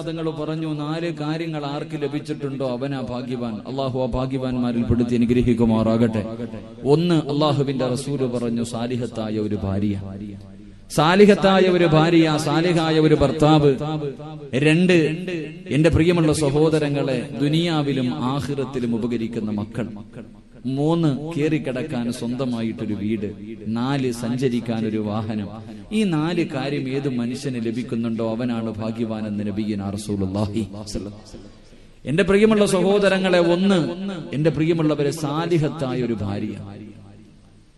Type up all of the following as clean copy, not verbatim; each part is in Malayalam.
തങ്ങൾ പറഞ്ഞു, 4 കാര്യങ്ങൾ ആർക്ക് ലഭിച്ചിട്ടുണ്ടോ അവനാ ഭാഗ്യവാൻ. അള്ളാഹു ആ ഭാഗ്യവാന്മാരിൽ പെടുത്തി അനുഗ്രഹിക്കുമാറാകട്ടെ. 1, അള്ളാഹുവിന്റെ റസൂല് പറഞ്ഞു, സാലിഹത്തായ ഒരു ഭാര്യ, സാലിഹത്തായ ഒരു ഭാര്യ, സാലിഹായ ഒരു ഭർത്താവ്. 2, എന്റെ പ്രിയമുള്ള സഹോദരങ്ങളെ, ദുനിയാവിലും ആഖിറത്തിലും ഉപകരിക്കുന്ന മക്കൾ. 3, കേറിക്കിടക്കാൻ സ്വന്തമായിട്ടൊരു വീട്. 4, സഞ്ചരിക്കാൻ ഒരു വാഹനം. ഈ 4 കാര്യം ഏത് മനുഷ്യന് ലഭിക്കുന്നുണ്ടോ അവനാണ് ഭാഗ്യവാനെന്ന് നബിയുനാ റസൂലുള്ളാഹി സ്വല്ലല്ലാഹു അലൈഹി വസല്ലം. എന്റെ പ്രിയമുള്ള സഹോദരങ്ങളെ, 1, എന്റെ പ്രിയമുള്ളവരെ, സാലിഹത്തായ ഒരു ഭാര്യ.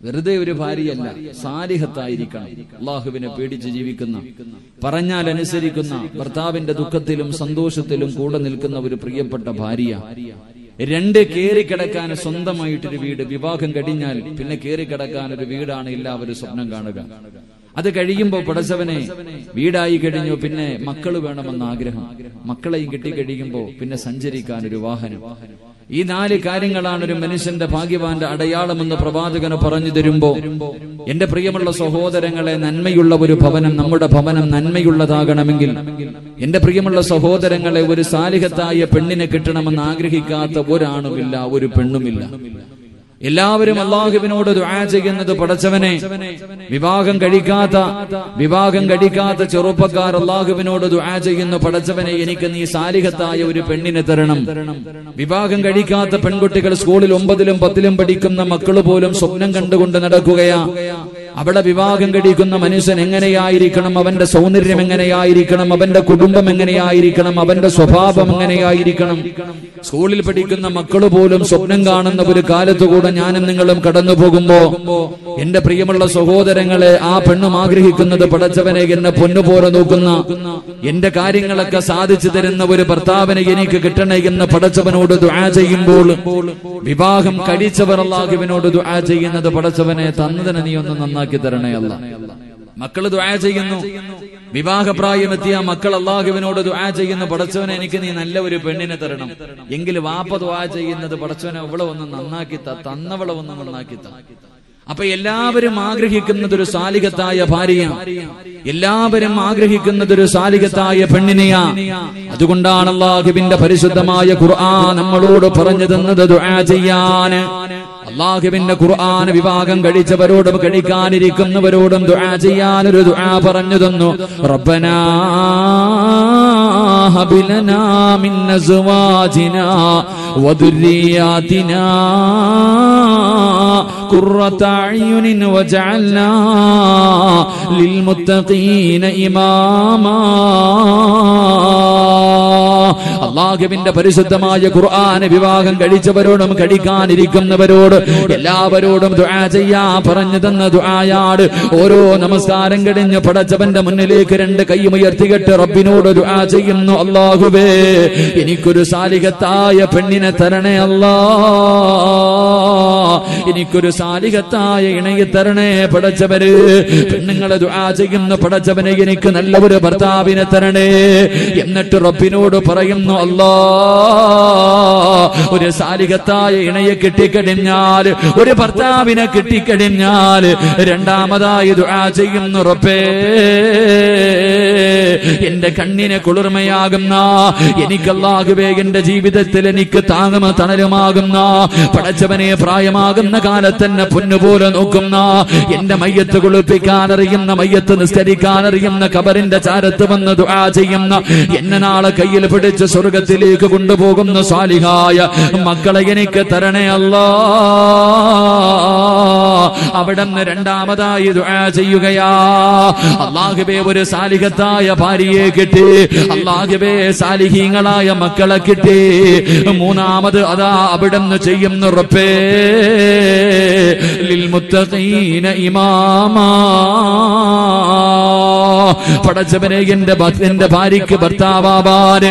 വെറുതെ ഒരു ഭാര്യയല്ല, സാലിഹത്തായിരിക്കണം. അള്ളാഹുവിനെ പേടിച്ച് ജീവിക്കുന്ന, പറഞ്ഞാൽ അനുസരിക്കുന്ന, ഭർത്താവിന്റെ ദുഃഖത്തിലും സന്തോഷത്തിലും കൂടെ നിൽക്കുന്ന ഒരു പ്രിയപ്പെട്ട ഭാര്യ. 2, കേറിക്കിടക്കാൻ സ്വന്തമായിട്ടൊരു വീട്. വിവാഹം കഴിഞ്ഞാൽ പിന്നെ കേറിക്കിടക്കാൻ ഒരു വീടാണ് എല്ലാവരും സ്വപ്നം കാണുക. അത് കഴിയുമ്പോ പടച്ചവനെ, വീടായി കഴിഞ്ഞു, പിന്നെ മക്കള് വേണമെന്ന ആഗ്രഹം. മക്കളെയും കിട്ടിക്കഴിയുമ്പോ പിന്നെ സഞ്ചരിക്കാൻ ഒരു വാഹനം. ഈ 4 കാര്യങ്ങളാണ് ഒരു മനുഷ്യന്റെ ഭാഗ്യവാന്റെ അടയാളമെന്ന് പ്രവാചകന് പറഞ്ഞു തരുമ്പോ, എന്റെ പ്രിയമുള്ള സഹോദരങ്ങളെ, നന്മയുള്ള ഒരു ഭവനം, നമ്മുടെ ഭവനം നന്മയുള്ളതാകണമെങ്കിൽ, എന്റെ പ്രിയമുള്ള സഹോദരങ്ങളെ, ഒരു സാലിഹത്തായ പെണ്ണിനെ കിട്ടണമെന്ന് ആഗ്രഹിക്കാത്ത ഒരാണുമില്ല, ഒരു പെണ്ണുമില്ല. എല്ലാവരും അള്ളാഹുവിനോട് ദുആ ചെയ്യുന്നത്, പടച്ചവനെ, വിവാഹം കഴിക്കാത്ത ചെറുപ്പക്കാർ അള്ളാഹുവിനോട് ദുആ ചെയ്യുന്നു, പടച്ചവനെ, എനിക്ക് നീ സാലിഹത്തായ ഒരു പെണ്ണിനെ തരണം. വിവാഹം കഴിക്കാത്ത പെൺകുട്ടികൾ സ്കൂളിൽ 9ലും 10ലും പഠിക്കുന്ന മക്കള് പോലും സ്വപ്നം കണ്ടുകൊണ്ട് നടക്കുകയാ. അവിടെ വിവാഹം കഴിക്കുന്ന മനുഷ്യൻ എങ്ങനെയായിരിക്കണം, അവന്റെ സൗന്ദര്യം എങ്ങനെയായിരിക്കണം, അവന്റെ കുടുംബം എങ്ങനെയായിരിക്കണം, അവന്റെ സ്വഭാവം എങ്ങനെയായിരിക്കണം. സ്കൂളിൽ പഠിക്കുന്ന മക്കള് പോലും സ്വപ്നം കാണുന്ന ഒരു കാലത്തുകൂടെ ഞാനും നിങ്ങളും കടന്നു പോകുമ്പോ, എന്റെ പ്രിയമുള്ള സഹോദരങ്ങളെ, ആ പെണ്ണും ആഗ്രഹിക്കുന്നത്, പടച്ചവനെ, എന്നെ പൊന്നുപോലെ നോക്കുന്ന, എന്റെ കാര്യങ്ങളൊക്കെ സാധിച്ചു തരുന്ന ഒരു ഭർത്താവിനെ എനിക്ക് കിട്ടണേ എന്ന് പടച്ചവനോട് ദുആ ചെയ്യുമ്പോൾ, വിവാഹം കഴിച്ചവർ അല്ലാഹുവിനോട് ദുആ ചെയ്യുന്നത്, പടച്ചവനെ, തന്നതിനെ നീ ഒന്ന് നന്നാക്കി തരണേ അല്ലാ. മക്കള് ദുആ ചെയ്യുന്നു, വിവാഹപ്രായമെത്തിയ മക്കൾ അല്ലാഹുവിനോട് ദുആ ചെയ്യുന്നു, പടച്ചവനെ, എനിക്ക് നീ നല്ല ഒരു പെണ്ണിനെ തരണം. എങ്കിൽ വാപ്പ ദുആ ചെയ്യുന്നത്, പടച്ചവനെ, അവളെ ഒന്ന് നന്നാക്കി തന്നവളെ ഒന്ന് നന്നാക്കി. അപ്പൊ എല്ലാവരും ആഗ്രഹിക്കുന്നത് ഒരു സാലിഹത്തായ ഭാര്യയാണ്, എല്ലാവരും ആഗ്രഹിക്കുന്നത് ഒരു സാലിഹത്തായ പെണ്ണിനെയാ. അതുകൊണ്ടാണ് അല്ലാഹുവിന്റെ പരിശുദ്ധമായ ഖുർആൻ നമ്മളോട് പറഞ്ഞു തന്നത് ദുആ ചെയ്യാൻ. അല്ലാഹുവിന്റെ ഖുർആൻ വിവാഹം കഴിച്ചവരോടും കഴിക്കാനിരിക്കുന്നവരോടും ദുആ ചെയ്യാൻ ഒരു ദുആ പറഞ്ഞു തന്നു. റബ്ബനാ ഹബ് ലനാ മിൻ അസ്വാജിനാ വദുർരിയാതിനാ ഖുർറത അയ്യുനിൻ വജഅൽനാ ലിൽമുത്തഖീന ഇമാമാ. അല്ലാഹുവിന്റെ പരിശുദ്ധമായ ഖുർആൻ വിവാഹം കഴിച്ചവരോടും കഴിക്കാനിരിക്കുന്നവരോട് എല്ലാവരോടും ദുആ ചെയ്യാ പറഞ്ഞു തന്ന ദുആയാണ്. ഓരോ നമസ്കാരം കഴിഞ്ഞ് പടച്ചവന്റെ മുന്നിലേക്ക് 2 കൈയും ഉയർത്തിയിട്ട് റബ്ബിനോട് ദുആ ചെയ്യുന്നു, അല്ലാഹുവേ, എനിക്കൊരു സാലിഹത്തായ പെണ്ണിനെ തരണേ അല്ലാ, എനിക്കൊരു സാലിഹത്തായ ഇണയെ തരണേ പടച്ചവന്. പെണ്ണുങ്ങളെ ദുആ ചെയ്യുന്നു, പടച്ചവനെ, എനിക്ക് നല്ല ഒരു ഭർത്താവിനെ തരണേ. എന്നിട്ട് റബ്ബിനോട് പറയുന്നു, അല്ലാ, ഒരു സാലിഹത്തായ ഇണയെ കിട്ടിക്കഴിഞ്ഞാൽ, ഒരു ഭർത്താവിനെ കിട്ടിക്കഴിഞ്ഞാൽ, രണ്ടാമതായി ദുആ ചെയ്യുന്നു, റബ്ബേ, എന്റെ കണ്ണിനെ കുളിർമയാകുന്ന, എനിക്ക് അല്ലാഹുവേ എന്റെ ജീവിതത്തിൽ എനിക്ക് താങ്ങും തണലുമാകുന്ന, പടച്ചവനെ, പ്രായമാകുന്ന കാലത്തന്നെ പൊന്നുപോലെ നോക്കുന്ന, എന്റെ മയ്യത്ത് കുളിപ്പിക്കാൻ അറിയുന്ന, മയ്യത്ത് നിസ്കരിക്കാൻ അറിയുന്ന, ഖബറിന്റെ ചാരത്ത് വന്ന് ദുആ ചെയ്യുന്ന, എന്നെ നാളെ കയ്യിൽ പിടിച്ച് സ്വർഗത്തിലേക്ക് കൊണ്ടുപോകുന്ന സാലിഹായ മക്കളെ എനിക്ക് തരണേ അല്ലാ. അവിടുന്ന് രണ്ടാമതായി ദുആ ചെയ്യുകയാ, അല്ലാഹുവേ, ഒരു സാലിഹത്തായ ഭാര്യയെ കിട്ടി, അല്ലാഹുവേ, സാലിഹീങ്ങളായ മക്കളെ കിട്ടി. മൂന്നാമത് അതാ അവിടുന്ന് ചെയ്യുന്ന, റബ്ബേ, ലിൽമുത്തഖീന ഇമാമാ. പടച്ചവനെ, എന്റെ ഭാര്യയ്ക്ക് ഭർത്താവാൻ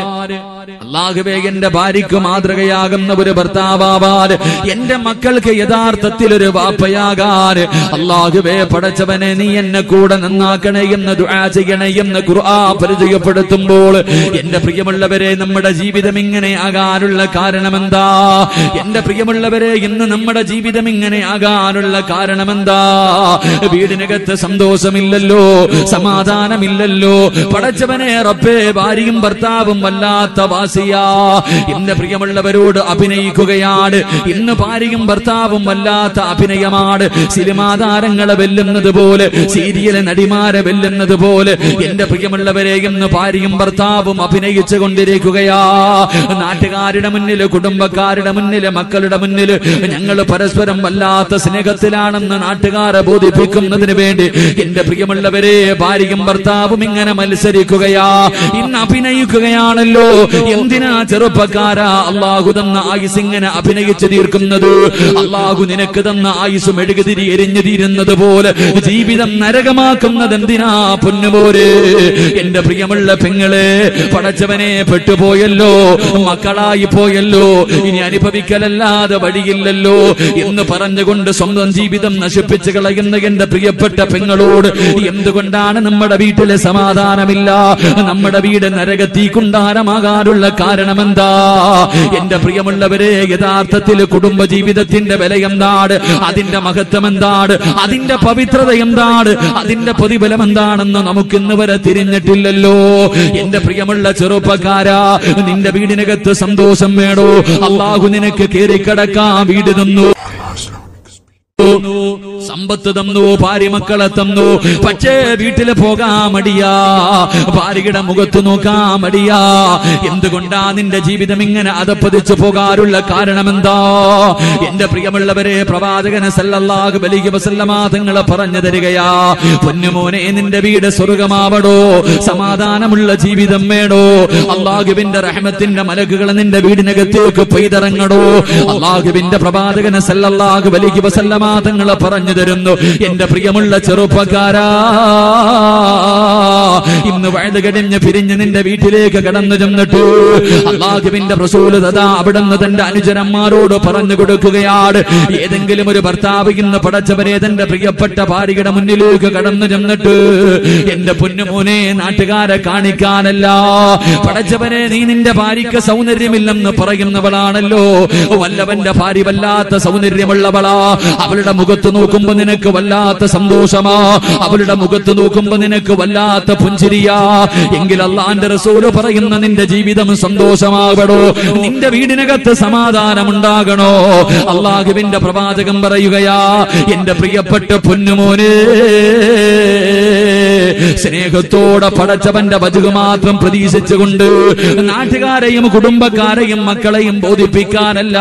അല്ലാഹുവേ എന്റെ ഭാര്യയ്ക്ക് മാതൃകയാകുന്ന ഒരു ഭർത്താവാൻ, എന്റെ മക്കൾക്ക് യഥാർത്ഥത്തിൽ ഒരു വാപ്പയാകാൻ അല്ലാഹുവേ പടച്ചവനെ നീ എന്നെ കൂടെ നന്നാക്കണേ എന്ന് ദുആ ചെയ്യണേ എന്ന് ഖുർആൻ പരിചയപ്പെടുത്തുമ്പോൾ എന്റെ പ്രിയമുള്ളവരെ നമ്മുടെ ജീവിതം ഇങ്ങനെ ആകാനുള്ള കാരണമെന്താ? എന്റെ പ്രിയമുള്ളവരെ ഇന്ന് നമ്മുടെ ജീവിതം ഇങ്ങനെ ആകാനുള്ള കാരണമെന്താ? വീടിനകത്ത് സന്തോഷമില്ലല്ലോ, സമാധാനമില്ലല്ലോ. പടച്ചവനെ റബ്ബേ ഭാര്യയും ഭർത്താവും വല്ലാത്ത വാസിയാ. എന്റെ പ്രിയമുള്ളവരോട് അഭിനയിക്കുകയാണ്. ഇന്ന് ഭാര്യയും ഭർത്താവും വല്ലാത്ത അഭിനയമാണ്. സിനിമാ താരങ്ങളെ വെല്ലുന്നത് പോലെ, സീരിയൽ നടിമാരെ വെല്ലുന്നത് പോലെ എന്റെ പ്രിയമുള്ളവരെ ഇന്ന് ഭാര്യയും ഭർത്താവും അഭിനയിച്ചു കൊണ്ടിരിക്കുകയാ. നാട്ടുകാരുടെ മുന്നിൽ, കുടുംബക്കാരുടെ മുന്നിൽ, മക്കളുടെ മുന്നിൽ ഞങ്ങൾ പരസ്പരം വല്ലാത്ത സ്നേഹത്തിലാണെന്ന് നാട്ടുകാരെ ബോധിപ്പിക്കുന്നതിന് വേണ്ടി എന്റെ പ്രിയമുള്ളവരെ ഭാര്യയും ഭർത്താവും ഇങ്ങനെ മത്സരിക്കുകയാ, ഇന്ന് അഭിനയിക്കുകയാണല്ലോ. എന്തിനാ ചെറുപ്പക്കാരാ അള്ളാഹു തന്ന ആയുസ് ഇങ്ങനെ അഭിനയിച്ചു തീർക്കുന്നത്? അള്ളാഹു നിനക്ക് തന്ന ആയുസ് മെഴുകുതിരി എരിഞ്ഞു തീരുന്നത് പോലെ ജീവിതം നരകമാക്കുന്നത് എന്തിനാ പൊന്നുപോരെ? എന്റെ പ്രിയമുള്ള പെങ്ങളെ, പടച്ചവനെ പെട്ടുപോയല്ലോ, മക്കളായി പോയല്ലോ, ഇനി അനുഭവിക്കലല്ലാതെ വഴിയില്ലല്ലോ എന്ന് പറഞ്ഞുകൊണ്ട് സ്വന്തം ജീവിതം നശിപ്പിച്ചു കളയുന്ന എന്റെ പ്രിയപ്പെട്ട പെങ്ങളോട് എന്തുകൊണ്ടാണ് നമ്മുടെ വീട്ടിലെ സമാധാനമില്ല, നമ്മുടെ വീട് നരകത്തീ കുണ്ടാരമാകാനുള്ള കാരണമെന്താ? എന്റെ പ്രിയമുള്ളവരെ, യഥാർത്ഥത്തിൽ കുടുംബ ജീവിതത്തിന്റെ വില എന്താണ്? അതിന്റെ മഹത്വം എന്താണ്? അതിന്റെ പവിത്രത എന്താണ്? അതിന്റെ പ്രതിഫലം എന്താണെന്ന് നമുക്കിന്ന് വരെ തിരിഞ്ഞിട്ടില്ലല്ലോ. എന്റെ പ്രിയമുള്ള ചെറുപ്പക്കാരാ, നിന്റെ വീടിനകത്ത് സന്തോഷം വേണോ? അള്ളാഹു നിനക്ക് കേറിക്കിടക്കാൻ വീട് തന്നു, സമ്പത്ത് തന്നു, ഭാര്യ മക്കളെ തന്നു. പക്ഷേ വീട്ടിൽ പോകാൻ മടിയാ, ഭാര്യയുടെ മുഖത്ത് നോക്കാൻ മടിയാ. എന്തുകൊണ്ടാ നിന്റെ ജീവിതം ഇങ്ങനെ അധപ്പതിച്ചു പോകാനുള്ള കാരണമെന്താ? എന്റെ പ്രിയമുള്ളവരെ, പ്രവാചകൻ സല്ലല്ലാഹു അലൈഹി വസല്ലമ തങ്ങൾ പറഞ്ഞു തരികയാ, പൊന്നുമോനെ നിന്റെ വീട് സ്വർഗമാവടോ, സമാധാനമുള്ള ജീവിതം വേണോ, അല്ലാഹുവിന്റെ റഹ്മത്തിന്റെ മലക്കുകൾ നിന്റെ വീടിനകത്തേക്ക് പെയ്തിറങ്ങടോ. അല്ലാഹുവിന്റെ പ്രവാചകൻ സല്ലല്ലാഹു അലൈഹി വസല്ലമ തങ്ങൾ പറഞ്ഞു തരുന്നു, എന്റെ പ്രിയമുള്ള ചെറുപ്പക്കാരാ, ഇന്ന് വഴുത് കടിഞ്ഞ് പിരിഞ്ഞ് നിന്റെ വീട്ടിലേക്ക് കടന്നു ചെന്നിട്ട് അല്ലാഹുവിന്റെ റസൂല് ദാ അവിടുന്ന് തന്റെ അനുചരന്മാരോട് പറഞ്ഞു കൊടുക്കുകയാണ്, ഏതെങ്കിലും ഒരു ഭർത്താവ് ഇന്ന് പടച്ചവനെ തന്റെ പ്രിയപ്പെട്ട ഭാര്യയുടെ മുന്നിലേക്ക് കടന്നു ചെന്നിട്ട് എന്റെ പൊന്നുമോനെ നാട്ടുകാരെ കാണിക്കാനല്ല, പടച്ചവനെ നീ നിന്റെ ഭാര്യയ്ക്ക് സൗന്ദര്യമില്ലെന്ന് പറയുന്നവളാണല്ലോ, വല്ലവന്റെ ഭാര്യ വല്ലാത്ത സൗന്ദര്യമുള്ളവളാ, അവളുടെ മുഖത്ത് നോക്കുമ്പോ നിനക്ക് വല്ലാത്ത സന്തോഷമാ, അവളുടെ മുഖത്ത് നോക്കുമ്പോ നിനക്ക് വല്ലാത്ത പുഞ്ചിരിയാ, എങ്കിൽ അല്ലാഹുവിന്റെ റസൂല് പറയുന്ന നിന്റെ ജീവിതം സന്തോഷമാകണോ, നിന്റെ വീടിനകത്ത് സമാധാനമുണ്ടാകണോ? അല്ലാഹുവിന്റെ പ്രവാചകൻ പറയുകയാ, എന്റെ പ്രിയപ്പെട്ട പൊന്നുമോനെ, സ്നേഹത്തോടെ പടച്ചവന്റെ വചനം മാത്രം പ്രതീക്ഷിച്ചുകൊണ്ട് നാട്ടുകാരെയും കുടുംബക്കാരെയും മക്കളെയും ബോധിപ്പിക്കാനല്ല,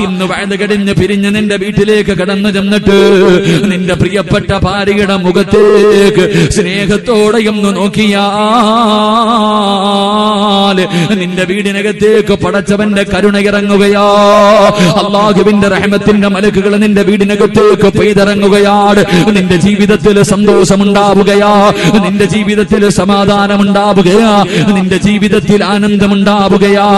ഇന്ന് വഴുത് കടിഞ്ഞ് പിരിഞ്ഞ് നിന്റെ വീട്ടിലേക്ക് കടന്നു ചെന്നിട്ട് നിന്റെ പ്രിയപ്പെട്ട ഭാര്യയുടെ മുഖത്തേക്ക് സ്നേഹത്തോടെയൊന്ന് നോക്കിയാൽ നിന്റെ വീടിനകത്തേക്ക് പടച്ചവന്റെ കരുണ ഇറങ്ങുകയാ, അല്ലാഹുവിന്റെ റഹ്മത്തിന്റെ മലക്കുകൾ നിന്റെ വീടിനകത്തേക്ക് പെയ്തിറങ്ങുകയാണ്. നിന്റെ ജീവിതത്തിൽ സന്തോഷമുണ്ടാവുകയാ, നിന്റെ ജീവിതത്തിൽ സമാധാനമുണ്ടാവുകയാ, നിന്റെ ജീവിതത്തിൽ ആനന്ദമുണ്ടാവുകയാ.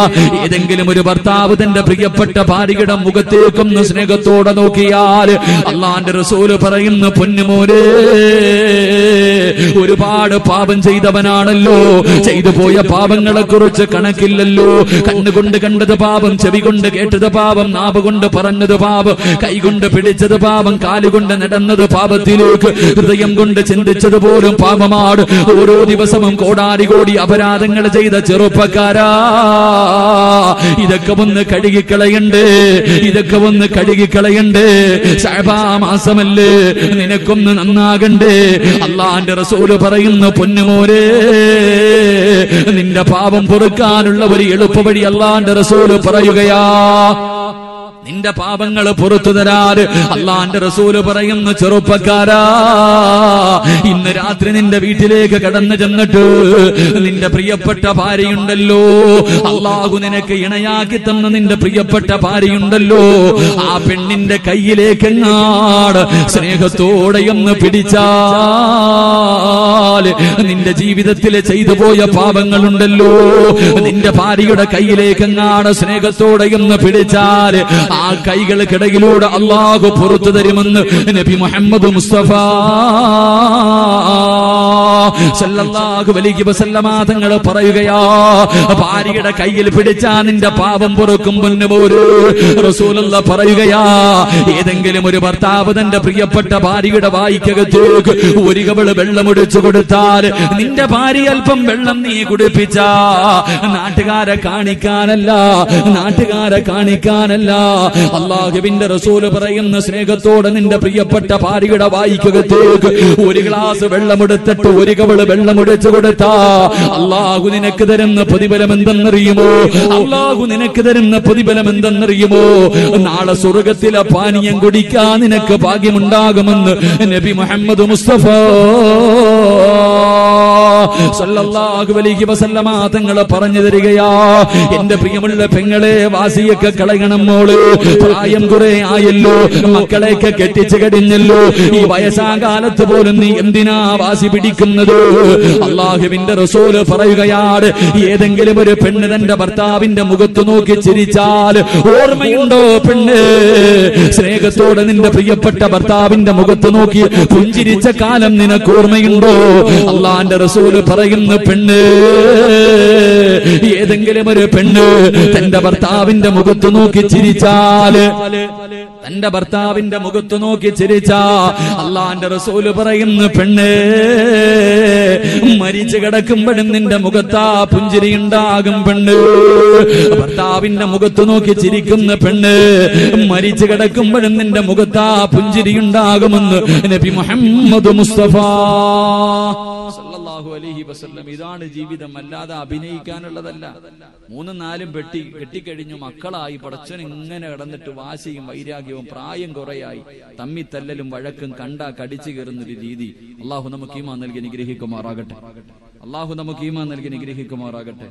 ഏതെങ്കിലും ഒരു ഭർത്താവ് തന്റെ പ്രിയപ്പെട്ട ഭാര്യയുടെ മുഖത്തേക്കൊന്ന് സ്നേഹത്തോടെ നോക്കിയാൽ അല്ലാഹുവിന്റെ റസൂല് പറയുന്നു, പൊന്നുമോനെ ഒരുപാട് പാപം ചെയ്തവനാണല്ലോ, ചെയ്തു പോയ പാപങ്ങളെ കുറിച്ച് കണക്കില്ലല്ലോ, കണ്ണുകൊണ്ട് കണ്ടത് പാപം, ചെവി കൊണ്ട് കേട്ടത് പാപം, നാവ് കൊണ്ട് പറഞ്ഞത് പാപം, കൈകൊണ്ട് പിടിച്ചത് പാപം, കാലുകൊണ്ട് നടന്നത് പാപത്തിലേക്ക്, ഹൃദയം കൊണ്ട് ചിന്തിച്ചത് പോലും പാപമാണ്. ഓരോ ദിവസവും കോടാടി കോടി അപരാധങ്ങൾ ചെയ്ത ചെറുപ്പക്കാരാ, ഇതൊക്കെ ഒന്ന് കഴുകിക്കളയണ്ടേ, ഇതൊക്കെ ഒന്ന് കഴുകിക്കളയണ്ടേ. ശഅബാ മാസമല്ലേ, നിനക്കൊന്ന് നന്നാകണ്ടേ? അല്ലാഹുവിന്റെ റസൂല് പറയുന്നു, പൊന്നുമോനെ നിന്റെ പാപം പൊറുക്കാനുള്ള ഒരു എളുപ്പവഴി അല്ലാഹുവിന്റെ റസൂല് പറയുകയാ. നിന്റെ പാപങ്ങൾ പുറത്തു തരാൻ അള്ളാന്റെ റസൂല് പറയുന്നു, ചെറുപ്പക്കാരാ, ഇന്ന് രാത്രി നിന്റെ വീട്ടിലേക്ക് കടന്നു ചെന്നിട്ട് നിന്റെ പ്രിയപ്പെട്ട ഭാര്യയുണ്ടല്ലോ, അള്ളാഹു നിനക്ക് ഇണയാക്കി തന്ന നിന്റെ പ്രിയപ്പെട്ട ഭാര്യയുണ്ടല്ലോ, ആ പെണ്ണിന്റെ കയ്യിലേക്ക് എങ്ങാട് സ്നേഹത്തോടെ ഒന്ന് പിടിച്ചാൽ നിന്റെ ജീവിതത്തിൽ ചെയ്തു പോയ പാപങ്ങളുണ്ടല്ലോ, നിന്റെ ഭാര്യയുടെ കയ്യിലേക്ക് എങ്ങാട് സ്നേഹത്തോടെ ഒന്ന് പിടിച്ചാൽ ആ കൈകൾക്കിടയിലൂടെ അള്ളാഹു പുറത്തു തരുമെന്ന് നബി മുഹമ്മദ് മുസ്തഫ സല്ലല്ലാഹു അലൈഹി വസല്ലമ തങ്ങൾ പറയുകയാ, ഭാര്യയുടെ കയ്യിൽ പിടിച്ചാ നിന്റെ പാപം പൊറുക്കും പൊന്നുപോര്. റസൂലുള്ളാഹി പറയുകയാ, ഏതെങ്കിലും ഒരു ഭർത്താവ് തന്റെ പ്രിയപ്പെട്ട ഭാര്യയുടെ വായിക്കകത്തേക്ക് ഒരു കവള് വെള്ളമൊടിച്ചു കൊടുത്താൽ നിന്റെ ഭാര്യ അല്പം വെള്ളം നീ കുടിപ്പിച്ച നാട്ടുകാരെ കാണിക്കാനല്ല അല്ലാഹുവിന്റെ റസൂല് പറയുന്ന സ്നേഹത്തോടെ നിന്റെ പ്രിയപ്പെട്ട ഭാര്യയുടെ വായിക്കകത്തേക്ക് ഒരു ഗ്ലാസ് വെള്ളമെടുത്തിട്ട് ഒരു കവള് വെള്ളമൊടിച്ചു കൊടുത്താ അല്ലാഹു നിനക്ക് തരുന്ന പ്രതിഫലം എന്തെന്നറിയുമോ? നാളെ സ്വർഗത്തിലെ പാനീയം കുടിക്കാൻ നിനക്ക് ഭാഗ്യമുണ്ടാകുമെന്ന് നബി മുഹമ്മദ് മുസ്തഫ സല്ലല്ലാഹു അലൈഹി വസല്ലമ തങ്ങൾ പറഞ്ഞു തരികയാ, എന്റെ പ്രിയമുള്ള പെങ്ങളെ, വാസിയൊക്കെ കളയണം മോള്, പ്രായം കുറെ ആയല്ലോ, മക്കളെയൊക്കെ കെട്ടിച്ചു കഴിഞ്ഞല്ലോ, ഈ വയസ്സാകാലത്ത് പോലും നീ എന്തിനാ വാസി പിടിക്കുന്നത്? അല്ലാഹുവിന്റെ റസൂല് പറയുകയാണ്, ഏതെങ്കിലും ഒരു പെണ്ണ് തന്റെ ഭർത്താവിന്റെ മുഖത്ത് നോക്കി ചിരിച്ചാൽ, ഓർമ്മയുണ്ടോ പെണ്ണ്, സ്നേഹത്തോടെ നിന്റെ പ്രിയപ്പെട്ട ഭർത്താവിന്റെ മുഖത്ത് നോക്കി പുഞ്ചിരിച്ച കാലം നിനക്ക് ഓർമ്മയുണ്ടോ? അള്ളാന്റെ റസൂല് പറയുന്ന പെണ്ണ്, ഏതെങ്കിലും ഒരു പെണ്ണ് തന്റെ ഭർത്താവിന്റെ മുഖത്ത് നോക്കി ചിരിച്ചാല്, അള്ളാന്റെ റസൂല് പറയുന്ന പെണ്ണ്, മരിച്ചു കിടക്കുമ്പോഴും നിന്റെ മുഖത്താ പുഞ്ചിരി ഉണ്ടാകും പെണ്ണ്. ഭർത്താവിന്റെ മുഖത്ത് നോക്കി ചിരിക്കുന്ന പെണ്ണ്, മരിച്ചു കിടക്കുമ്പോഴും നിന്റെ മുഖത്താ പുഞ്ചിരി ഉണ്ടാകുമെന്ന് നബി മുഹമ്മദ് മുസ്തഫ സല്ലല്ലാഹു അലൈഹി വസല്ലം. ഇതാണ് ജീവിതം, അല്ലാതെ അഭിനയിക്കാനുള്ളതല്ല. 3-4 കെട്ടിക്കഴിഞ്ഞു മക്കളായി പടച്ചൻ ഇങ്ങനെ കിടന്നിട്ട് വാശിയും വൈരാഗ്യവും, പ്രായം കുറയായി തമ്മിത്തല്ലലും വഴക്കും കണ്ടാ കടിച്ചു കയറുന്നൊരു രീതി. അള്ളാഹു നമുക്ക് ഈമാൻ നൽകി അനുഗ്രഹിക്കുമാറാകട്ടെ. അള്ളാഹു നമുക്ക് ഈമാൻ നൽകി അനുഗ്രഹിക്കുമാറാകട്ടെ.